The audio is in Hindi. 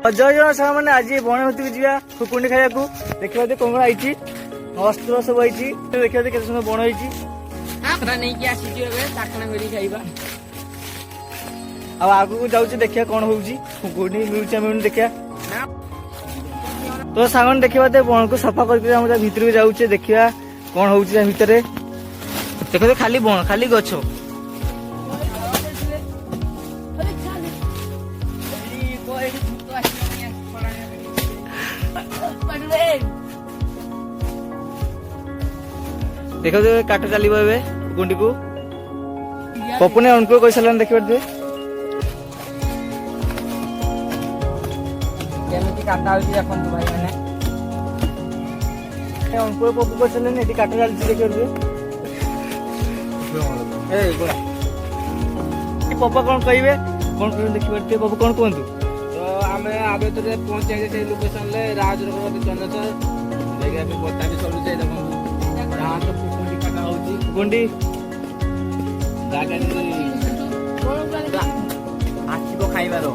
जय जन सार मैंने आज बणभूति जी खुकुंडी खाया देखा कौन कौन आई अस्त्र सब आई देखा के सुंदर बण आगू जाऊँ देखिया कौन हूँ खुकुंडी मिलूचा मिलूनी देखिया तो सांग देखा बण को सफा कर भितर जाऊे देखिया कौन हूँ भितर देखो खाली बण खाली गछ देखो काट चलो ए गुंडी को पपुने उनको कही सारे देख पारे काटा देखो भाई मैंने उनको पपु कही सारे काटा चलती देखिए पपा कौन कहे कौन कह देखी पारे पपु कौन कहतु तो आम आगे तो पहुंचे से लोकेशन राजर जनसर बता भी चलुचे जहाँ तो कुकुंडी काटा होची गुंडी आसिबो खाइबार